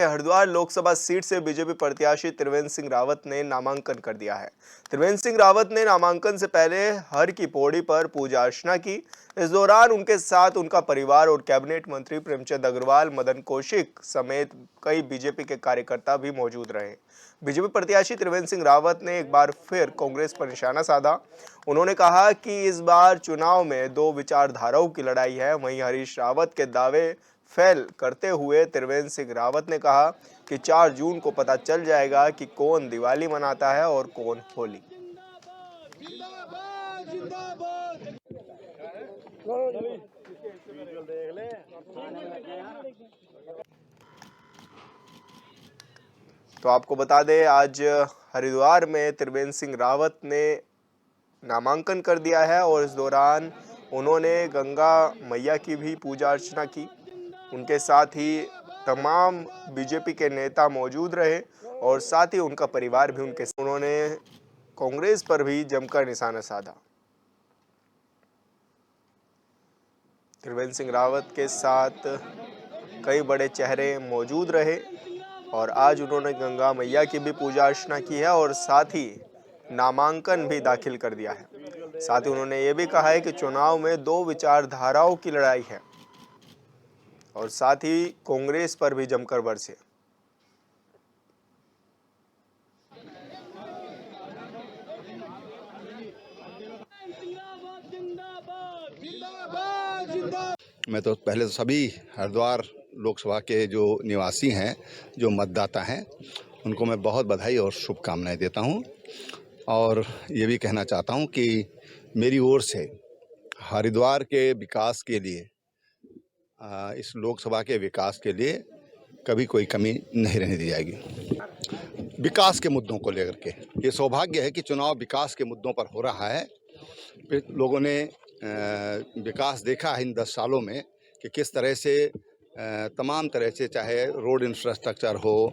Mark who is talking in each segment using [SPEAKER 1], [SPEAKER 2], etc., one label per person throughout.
[SPEAKER 1] Haridwar Lok Sabha seat से BJP प्रत्याशी त्रिवेंद्र सिंह रावत ने नामांकन कर दिया है। त्रिवेंद्र सिंह रावत ने नामांकन से पहले हर की पौड़ी पर पूजा अर्चना की। इस दौरान उनके साथ उनका परिवार और कैबिनेट मंत्री प्रेमचंद अग्रवाल, मदन कौशिक समेत कई बीजेपी के कार्यकर्ता भी मौजूद रहे। बीजेपी प्रत्याशी त्रिवेंद्र सिंह रावत ने एक बार फिर कांग्रेस पर निशाना साधा। उन्होंने कहा कि इस बार चुनाव में दो विचारधाराओं की लड़ाई है। वहीं हरीश रावत के दावे फेल करते हुए त्रिवेंद्र सिंह रावत ने कहा कि 4 जून को पता चल जाएगा कि कौन दिवाली मनाता है और कौन होली। तो आपको बता दें, आज हरिद्वार में त्रिवेंद्र सिंह रावत ने नामांकन कर दिया है और इस दौरान उन्होंने गंगा मैया की भी पूजा अर्चना की। उनके साथ ही तमाम बीजेपी के नेता मौजूद रहे और साथ ही उनका परिवार भी उन्होंने कांग्रेस पर भी जमकर निशाना साधा। त्रिवेंद्र सिंह रावत के साथ कई बड़े चेहरे मौजूद रहे और आज उन्होंने गंगा मैया की भी पूजा अर्चना की है और साथ ही नामांकन भी दाखिल कर दिया है। साथ ही उन्होंने ये भी कहा है कि चुनाव में दो विचारधाराओं की लड़ाई है और साथ ही कांग्रेस पर भी जमकर बरसे।
[SPEAKER 2] मैं तो पहले तो सभी हरिद्वार लोकसभा के जो निवासी हैं, जो मतदाता हैं, उनको मैं बहुत बधाई और शुभकामनाएं देता हूं और ये भी कहना चाहता हूं कि मेरी ओर से हरिद्वार के विकास के लिए, इस लोकसभा के विकास के लिए कभी कोई कमी नहीं रहने दी जाएगी। विकास के मुद्दों को लेकर के ये सौभाग्य है कि चुनाव विकास के मुद्दों पर हो रहा है। लोगों ने विकास देखा है इन 10 सालों में कि किस तरह से तमाम तरह से, चाहे रोड इंफ्रास्ट्रक्चर हो,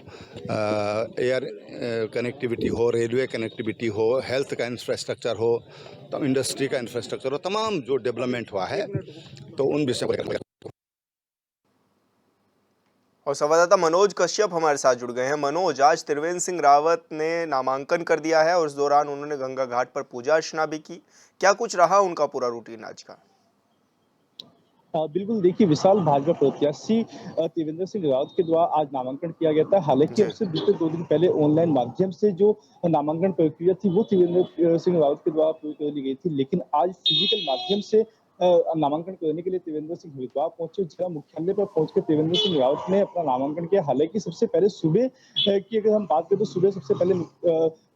[SPEAKER 2] एयर कनेक्टिविटी हो, रेलवे कनेक्टिविटी हो, हेल्थ का इंफ्रास्ट्रक्चर हो, तो इंडस्ट्री का इंफ्रास्ट्रक्चर हो, तमाम जो डेवलपमेंट हुआ है, तो उन विषयों पर।
[SPEAKER 1] और संवाददाता मनोज कश्यप हमारे साथ जुड़ गए हैं। मनोज, आज त्रिवेंद्र सिंह रावत ने नामांकन कर दिया है और इस दौरान उन्होंने गंगा घाट पर पूजा अर्चना भी की। क्या कुछ रहा उनका पूरा रूटीन आज का?
[SPEAKER 3] बिल्कुल, देखिए विशाल, भाजपा प्रत्याशी त्रिवेंद्र सिंह रावत के द्वारा आज नामांकन किया गया था। हालांकि
[SPEAKER 1] जी।
[SPEAKER 3] उससे बीते 2 दिन पहले ऑनलाइन माध्यम से जो नामांकन प्रक्रिया थी वो त्रिवेंद्र सिंह रावत के द्वारा पूरी कर ली गई थी, लेकिन आज फिजिकल माध्यम से नामांकन करने के लिए त्रिवेंद्र सिंह हरिद्वार पहुंचे। जिला मुख्यालय पर पहुंचकर त्रिवेंद्र सिंह रावत ने अपना नामांकन किया। हालांकि सबसे पहले सुबह की अगर हम बात करें तो सुबह सबसे पहले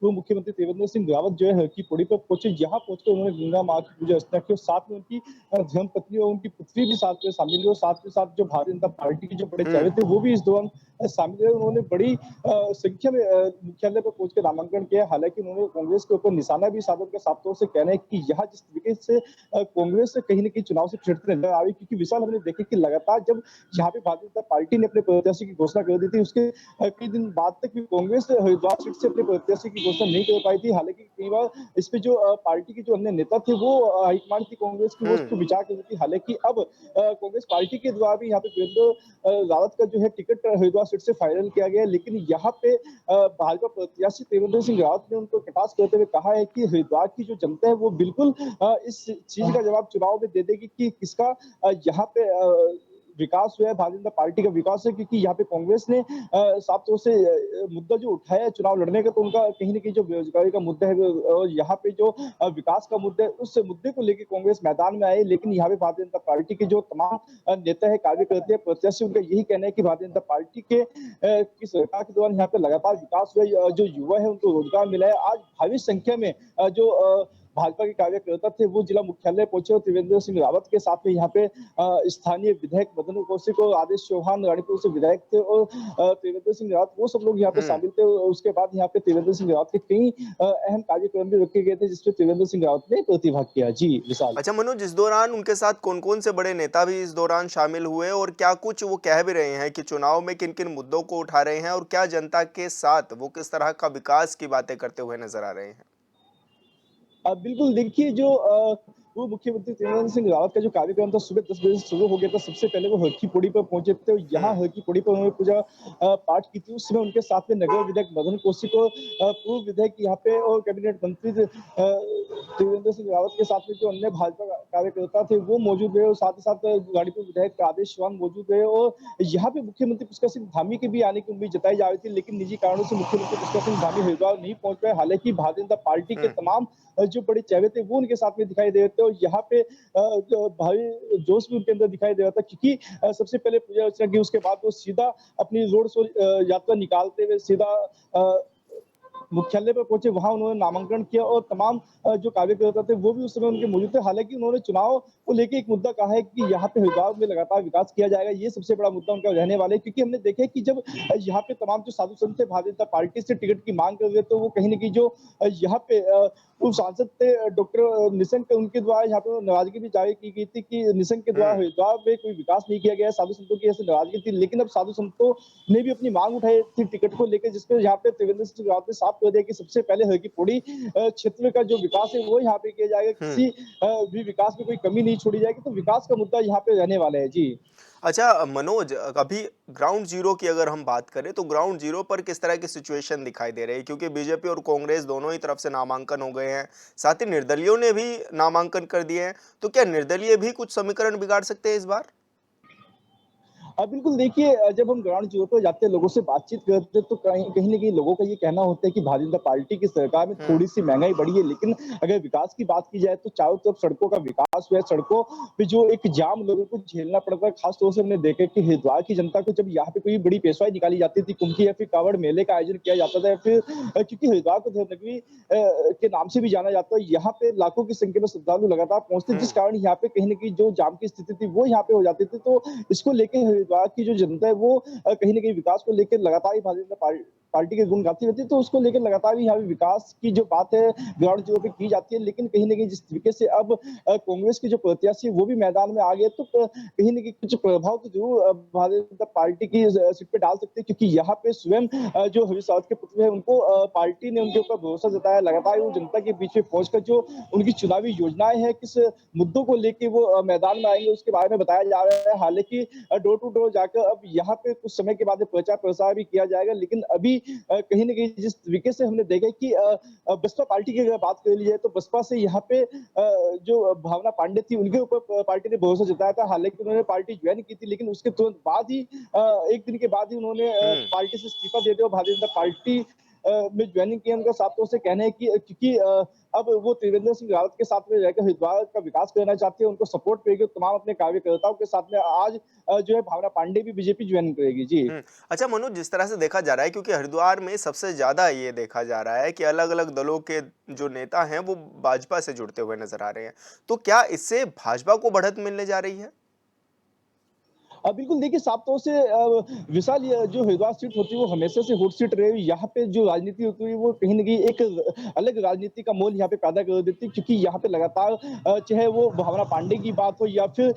[SPEAKER 3] पूर्व मुख्यमंत्री त्रिवेंद्र सिंह रावत जो है हर की पौड़ी पर पहुंचे। यहाँ पहुंचकर उन्होंने गंगा माँ की पूजा अर्चना की और साथ में उनकी धर्मपत्नी और उनकी पुत्री भी साथ में शामिल हुई और साथ में साथ जो भारतीय जनता पार्टी के जो बड़े चेहरे थे वो भी इस दौरान शामिल हुए। उन्होंने बड़ी संख्या में मुख्यालय पर पहुंचकर नामांकन किया। हालांकि उन्होंने कांग्रेस के ऊपर निशाना भी साधा। उनका साफ तौर से कहना है कि यहाँ जिस तरीके से कांग्रेस कहीं न कहीं चुनाव से पिछड़ते नजर आ रही, क्योंकि विशाल हमने देखे कि लगातार जब यहाँ पे भारतीय जनता पार्टी ने अपने प्रत्याशी की घोषणा कर दी थी, उसके कई दिन बाद तक भी कांग्रेस हरिद्वार सीट से अपने प्रत्याशी की घोषणा नहीं कर पाई थी। हालांकि कई बार इस पे जो पार्टी के जो अन्य नेता थे वो हाईकमान की कांग्रेस की वो इस पर विचार कर रही थी। हालांकि अब कांग्रेस पार्टी के द्वारा भी यहाँ पे त्रिवेंद्र रावत का जो है टिकट हरिद्वार सीट से फाइनल किया गया है। लेकिन यहाँ पे भाजपा प्रत्याशी त्रिवेंद्र सिंह रावत ने उनको कटाक्ष करते हुए कहा है कि हरिद्वार की जो जनता है वो बिल्कुल इस चीज का जवाब चुनाव में दे देगी कि किसका यहाँ पे विकास हुआ है, भारतीय जनता पार्टी का विकास है। क्योंकि यहाँ पे कांग्रेस ने साफ तौर से मुद्दा जो उठाया है चुनाव लड़ने का, तो उनका कहीं न कहीं जो बेरोजगारी का मुद्दा है और यहाँ पे जो विकास का मुद्दा है, उस मुद्दे को लेकर कांग्रेस मैदान में आई। लेकिन यहाँ पे भारतीय जनता पार्टी के जो तमाम नेता है, कार्यकर्ता है, प्रत्याशी, उनका यही कहना है कि भारतीय जनता पार्टी के की सरकार के दौरान यहाँ पे लगातार विकास हुआ। जो युवा है उनको रोजगार मिला है। आज भारी संख्या में जो भाजपा के कार्यकर्ता थे वो जिला मुख्यालय पहुंचे और त्रिवेंद्र सिंह रावत के साथ में यहाँ पे स्थानीय विधायक मदन कौशिक और आदेश चौहान रानीपुर से विधायक थे और त्रिवेंद्र सिंह रावत, वो सब लोग यहाँ पे शामिल थे। और उसके बाद यहाँ पे त्रिवेंद्र सिंह रावत के कई अहम कार्यक्रम भी रखे गए थे जिसमें त्रिवेंद्र सिंह रावत ने प्रतिभाग किया। जी विशाल।
[SPEAKER 1] अच्छा मनोज, इस दौरान उनके साथ कौन कौन से बड़े नेता भी इस दौरान शामिल हुए और क्या कुछ वो कह भी रहे हैं कि चुनाव में किन किन मुद्दों को उठा रहे हैं और क्या जनता के साथ वो किस तरह का विकास की बातें करते हुए नजर आ रहे हैं?
[SPEAKER 3] बिल्कुल, देखिए जो पूर्व मुख्यमंत्री त्रिवेंद्र सिंह रावत का जो कार्यक्रम था सुबह 10 बजे से शुरू हो गया था। सबसे पहले वो हर की पौड़ी पर पहुंचे थे और यहाँ
[SPEAKER 1] हम्म।
[SPEAKER 3] हर की पौड़ी पर उन्होंने पूजा पाठ की थी। उस समय उनके साथ में नगर विधायक मदन कौशिक और पूर्व विधायक यहाँ पे और कैबिनेट मंत्री त्रिवेंद्र सिंह रावत के साथ में जो अन्य भाजपा कार्यकर्ता थे वो मौजूद रहे और साथ ही साथ गाड़ीपुर विधायक आदेश चौहान मौजूद रहे और यहाँ पे मुख्यमंत्री पुष्कर सिंह धामी के भी आने की उम्मीद जताई जा रही थी, लेकिन निजी कारणों से मुख्यमंत्री पुष्कर सिंह धामी हरिद्वार नहीं पहुंच पाए। हालांकि भारतीय जनता पार्टी के
[SPEAKER 1] हम्म।
[SPEAKER 3] तमाम जो बड़े चेहरे थे वो उनके साथ में दिखाई दे रहे थे और यहाँ पे जो भारी जोश भी उनके अंदर दिखाई दे रहा था, क्योंकि सबसे पहले पूजा अर्चना की, उसके बाद वो सीधा अपनी रोड शो यात्रा निकालते हुए सीधा मुख्यालय पर पहुंचे। वहां उन्होंने नामांकन किया और तमाम जो कार्यकर्ता थे वो भी उस समय उनके मौजूद थे। हालांकि उन्होंने चुनाव को लेकर एक मुद्दा कहा है कि यहाँ पे हरिद्वार में लगातार विकास किया जाएगा, ये सबसे बड़ा मुद्दा उनका रहने वाला है, क्योंकि हमने देखा है कि जब यहाँ पे तमाम जो साधु संत थे भारतीय जनता पार्टी से टिकट की मांग कर रहे तो वो कहीं ना कहीं जो यहाँ पे पूर्व सांसद थे डॉक्टर निशंक, उनके द्वारा यहाँ पे नाराजगी भी जाहिर की गई थी कि निशंक के द्वारा
[SPEAKER 1] हम्म।
[SPEAKER 3] हरिद्वार में कोई विकास नहीं किया गया है, साधु संतों की ऐसी नाराजगी थी। लेकिन अब साधु संतों ने भी अपनी मांग उठाई थी टिकट को लेकर, जिसपे यहाँ पे त्रिवेंद्र सिंह रावत ने साफ कर दिया कि सबसे पहले हर की पौड़ी क्षेत्र का जो विकास है वो यहाँ पे किया जाएगा,
[SPEAKER 1] हम्म।
[SPEAKER 3] किसी भी विकास में कोई कमी नहीं छोड़ी जाएगी। तो विकास का मुद्दा यहाँ पे रहने वाला है जी।
[SPEAKER 1] अच्छा मनोज, अभी ग्राउंड जीरो की अगर हम बात करें तो ग्राउंड जीरो पर किस तरह की सिचुएशन दिखाई दे रही है, क्योंकि बीजेपी और कांग्रेस दोनों ही तरफ से नामांकन हो गए हैं, साथ ही निर्दलीयों ने भी नामांकन कर दिए हैं, तो क्या निर्दलीय भी कुछ समीकरण बिगाड़ सकते हैं इस बार?
[SPEAKER 3] बिल्कुल देखिए, जब हम ग्राउंड जीरो पर जाते हैं लोगों से बातचीत करते हैं तो कहीं कहीं ना कहीं लोगों का ये कहना होता है कि भारतीय जनता पार्टी की सरकार में
[SPEAKER 1] हम्म।
[SPEAKER 3] थोड़ी सी महंगाई बढ़ी है, लेकिन अगर विकास की बात की जाए तो चारों तरफ सड़कों का विकास हुआ है। सड़कों पे जो एक जाम लोगों को झेलना पड़ता है, खासतौर से हमने देखा कि हरिद्वार की जनता को जब यहाँ पे कोई बड़ी पेशवाई निकाली जाती थी, कुंभ की या फिर कांवड़ मेले का आयोजन किया जाता था, या फिर क्योंकि हरिद्वार को धर्मनगरी के नाम से भी जाना जाता है, यहाँ पे लाखों की संख्या में श्रद्धालु लगातार पहुंचते, जिस
[SPEAKER 1] हम्म।
[SPEAKER 3] कारण यहाँ पे कहीं ना कहीं जो जाम की स्थिति थी वो यहाँ पे हो जाती थी। तो इसको लेके हरिद्वार की जो जनता है वो कहीं ना कहीं विकास को लेकर लगातार ही भारतीय जनता पार्टी के गुण गाती रहती है। तो उसको लेकर लगातार ही यहाँ पे विकास की जो बात है ग्राउंड जीरो पे की जाती है, लेकिन कहीं ना कहीं जिस तरीके से अब कांग्रेस के जो प्रत्याशी है वो भी मैदान में आ गए, तो कहीं ना कहीं कुछ प्रभाव तो जरूर भारतीय जनता पार्टी की सीट पे डाल सकते हैं, क्योंकि यहाँ पे स्वयं जो हरीश रावत के पुत्र है उनको पार्टी ने उनके ऊपर भरोसा जताया। लगातार वो जनता के बीच में पहुंचकर जो उनकी चुनावी योजनाएं हैं, किस मुद्दों को लेकर वो मैदान में आएंगे उसके बारे में बताया जा रहा है। हालांकि डोर टू डोर जाकर अब यहाँ पे कुछ समय के बाद प्रचार प्रसार भी किया जाएगा, लेकिन अभी कहीं ना कहीं जिस तरीके से हमने देखा कि बसपा पार्टी की अगर बात कर ली जाए तो बसपा से यहाँ पे जो भावना पांडे थी उनके ऊपर पार्टी ने भरोसा जताया था। हालांकि उन्होंने पार्टी ज्वाइन की थी, लेकिन उसके तुरंत बाद ही एक दिन के बाद ही उन्होंने
[SPEAKER 1] हम्म।
[SPEAKER 3] पार्टी से इस्तीफा दे दिया और भारतीय जनता पार्टी में ज्वाइनिंग किया। उनका साफ तौर से कहना है कि क्योंकि अब वो त्रिवेंद्र सिंह रावत के साथ में रहकर हरिद्वार का विकास करना चाहते हैं, उनको सपोर्ट करेगी, तमाम अपने कार्यकर्ताओं के साथ में आज जो है भावना पांडे भी बीजेपी ज्वाइन करेगी जी।
[SPEAKER 1] अच्छा मनोज, जिस तरह से देखा जा रहा है, क्योंकि हरिद्वार में सबसे ज्यादा ये देखा जा रहा है कि अलग अलग दलों के जो नेता हैं वो भाजपा से जुड़ते हुए नजर आ रहे हैं, तो क्या इससे भाजपा को बढ़त मिलने जा रही है?
[SPEAKER 3] बिल्कुल देखिए, साफ तौर से विशाल ये जो हरिद्वार सीट होती है वो हमेशा से हॉट सीट रही है। यहाँ पे जो राजनीति होती है वो कहीं न कहीं एक अलग राजनीति का माहौल यहाँ पे पैदा कर देती है, क्योंकि यहाँ पे लगातार चाहे वो भावना पांडे की बात हो या फिर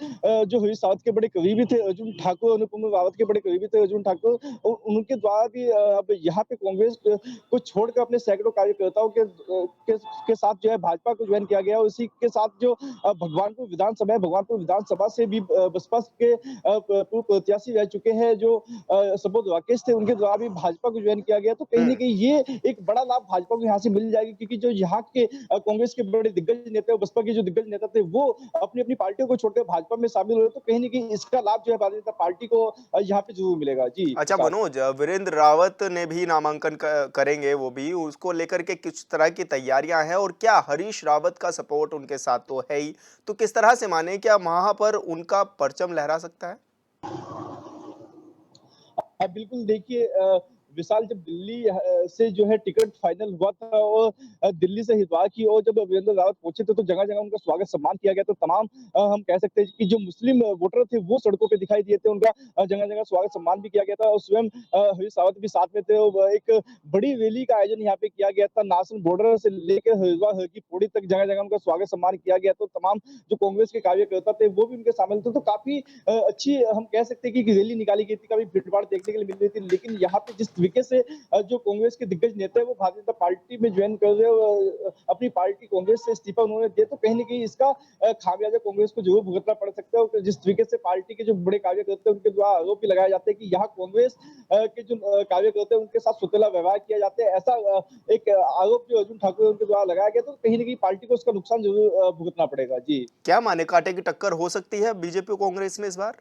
[SPEAKER 3] जो हरीश रावत के बड़े करीबी थे अर्जुन ठाकुर, अनुपम रावत के बड़े करीबी थे अर्जुन ठाकुर, उनके द्वारा भी अब यहाँ पे कांग्रेस को छोड़कर अपने सैकड़ों कार्यकर्ताओं के साथ जो है भाजपा को ज्वाइन किया गया और इसी के साथ जो भगवानपुर विधानसभा है, भगवानपुर विधानसभा से भी बसपा के पूर्व प्रत्याशी रह चुके हैं जो सबोध राकेश थे, उनके द्वारा भी भाजपा को ज्वाइन किया गया। तो कहीं न कहीं ये एक बड़ा लाभ भाजपा को यहाँ से मिल जाएगा, क्योंकि जो यहाँ के कांग्रेस के बड़े दिग्गज नेता और बसपा के जो दिग्गज नेता थे वो अपनी अपनी पार्टियों को छोड़कर भाजपा में शामिल हुए, तो कहीं न कहीं इसका लाभ जो है भारतीय जनता पार्टी को यहाँ पे जरूर मिलेगा जी।
[SPEAKER 1] अच्छा मनोज, वीरेंद्र रावत ने भी नामांकन करेंगे, वो भी, उसको लेकर के किस तरह की तैयारियां हैं, और क्या हरीश रावत का सपोर्ट उनके साथ तो है ही, तो किस तरह से माने, क्या वहां पर उनका परचम लहरा सकता है?
[SPEAKER 3] बिल्कुल देखिए, विशाल जब दिल्ली से जो है टिकट फाइनल हुआ था और दिल्ली से हरिद्वार की और जब वीरेंद्र रावत पहुंचे थे तो जगह जगह उनका स्वागत सम्मान किया गया। तो तमाम हम कह सकते हैं कि जो मुस्लिम वोटर थे वो सड़कों पे दिखाई दिए थे, उनका जगह जगह स्वागत सम्मान भी किया गया था और स्वयं हरीश रावत भी साथ में थे। और एक बड़ी रैली का आयोजन यहाँ पे किया गया था, नासन बॉर्डर से लेकर हरिद्वार हर की पौड़ी तक जगह जगह उनका स्वागत सम्मान किया गया। तो तमाम जो कांग्रेस के कार्यकर्ता थे वो भी उनके शामिल थे। तो काफी अच्छी हम कह सकते हैं कि रैली निकाली गई थी, काफी भीड़ भाड़ देखने के लिए मिल रही थी। लेकिन यहाँ पे जिस तरीके से जो कांग्रेस के दिग्गज नेता है वो भारतीय जनता पार्टी में ज्वाइन कर रहे हो, अपनी पार्टी कांग्रेस से इस्तीफा उन्होंने दिया, तो कहीं न कहीं इसका खामियाजा कांग्रेस को जरूर भुगतना पड़ सकता है। और जिस तरीके से पार्टी के जो बड़े कार्यकर्ता हैं उनके द्वारा आरोप भी लगाए जाते हैं कि यहाँ कांग्रेस के जो कार्यकर्ता हैं उनके साथ सौतेला व्यवहार किया जाता है, ऐसा एक आरोप जो अर्जुन ठाकुर उनके द्वारा लगाया गया, तो कहीं न कहीं पार्टी को उसका नुकसान जरूर भुगतना पड़ेगा। जी।
[SPEAKER 1] क्या माने कांटे की टक्कर हो सकती है बीजेपी और कांग्रेस में इस बार?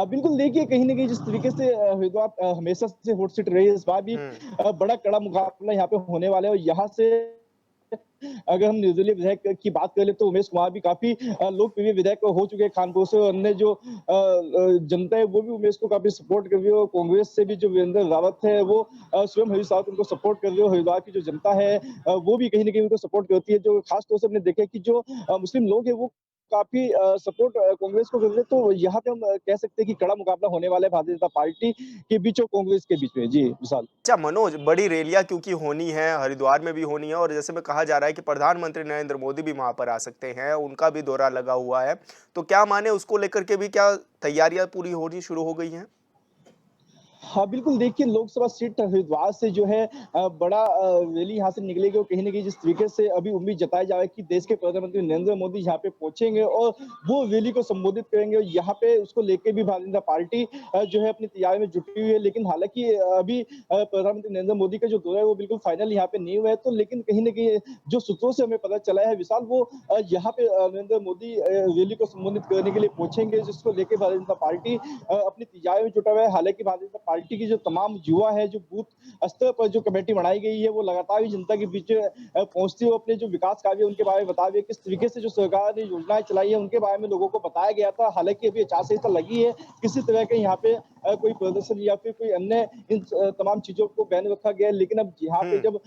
[SPEAKER 3] बिल्कुल देखिए, कहीं न कहीं जिस तरीके से हरिद्वार हमेशा से हॉट सीट रही है, इस बार भी
[SPEAKER 1] हम्म।
[SPEAKER 3] बड़ा कड़ा मुकाबला यहाँ पे होने वाला है। और यहाँ से अगर हम निर्दलीय विधायक की बात करें तो उमेश कुमार भी काफी लोकप्रिय विधायक हो चुके हैं कानपुर से, और अन्य जो जनता है वो भी उमेश को काफी सपोर्ट कर रही है। और कांग्रेस से भी जो वीरेंद्र रावत है वो स्वयं हरीश रावत उनको सपोर्ट कर रही है। हरिद्वार की जो जनता है वो भी कहीं न कहीं उनको सपोर्ट करती है। जो खास तौर से हमने देखा है कि जो मुस्लिम लोग हैं वो काफी सपोर्ट कांग्रेस को कर रहे हैं। तो यहाँ पे हम कह सकते हैं कि कड़ा मुकाबला होने वाला है भारतीय जनता पार्टी के बीच और कांग्रेस के बीच में। जी, विशाल।
[SPEAKER 1] अच्छा मनोज, बड़ी रैलियां क्योंकि होनी है, हरिद्वार में भी होनी है और जैसे में कहा जा रहा है कि प्रधानमंत्री नरेंद्र मोदी भी वहां पर आ सकते हैं, उनका भी दौरा लगा हुआ है, तो क्या माने उसको लेकर के भी क्या तैयारियां पूरी होनी शुरू हो गई हैं?
[SPEAKER 3] हाँ, बिल्कुल देखिए, लोकसभा सीट हरिद्वार से जो है बड़ा रैली यहाँ से निकलेगी। और कहीं न कहीं जिस तरीके से अभी उम्मीद जताई जा रही है कि देश के प्रधानमंत्री नरेंद्र मोदी यहाँ पे पहुँचेंगे और वो रैली को संबोधित करेंगे, और यहाँ पे उसको लेके भी भारतीय जनता पार्टी जो है अपनी तैयारी में जुटी हुई है। लेकिन हालाँकि अभी प्रधानमंत्री नरेंद्र मोदी का जो दौरा है वो बिल्कुल फाइनल यहाँ पे नहीं हुआ है। तो लेकिन कहीं न कहीं जो सूत्रों से हमें पता चला है विशाल, वो यहाँ पे नरेंद्र मोदी रैली को संबोधित करने के लिए पहुँचेंगे, जिसको लेके भारतीय जनता पार्टी अपनी तैयारी में जुटा हुआ है। हालाँकि भारतीय जनता पार्टी की जो तमाम युवा है, जो बूथ स्तर पर जो कमेटी बनाई गई है, वो लगातार ही जनता के बीच पहुंचती है, अपने जो विकास कार्य उनके बारे में बता रही है, किस तरीके से जो सरकार ने योजनाएं चलाई है उनके बारे में लोगों को बताया गया था। हालांकि अभी आचार संहिता लगी है, किसी तरह के यहाँ पे कोई प्रदर्शन या फिर कोई अन्य इन तमाम चीजों को बैन रखा गया है। लेकिन अब यहाँ पे
[SPEAKER 1] हम्म।
[SPEAKER 3] जब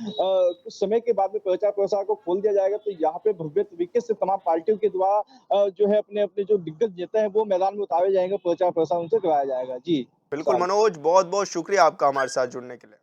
[SPEAKER 3] कुछ समय के बाद में प्रचार प्रसार को खोल दिया जाएगा, तो यहाँ पे भव्य तरीके से तमाम पार्टियों के द्वारा जो है अपने अपने जो दिग्गज नेता है वो मैदान में उतारे जाएंगे, प्रचार प्रसार उनसे कराया जाएगा। जी,
[SPEAKER 1] बिल्कुल
[SPEAKER 3] विशाल।
[SPEAKER 1] मनोज, बहुत बहुत शुक्रिया आपका हमारे साथ जुड़ने के लिए।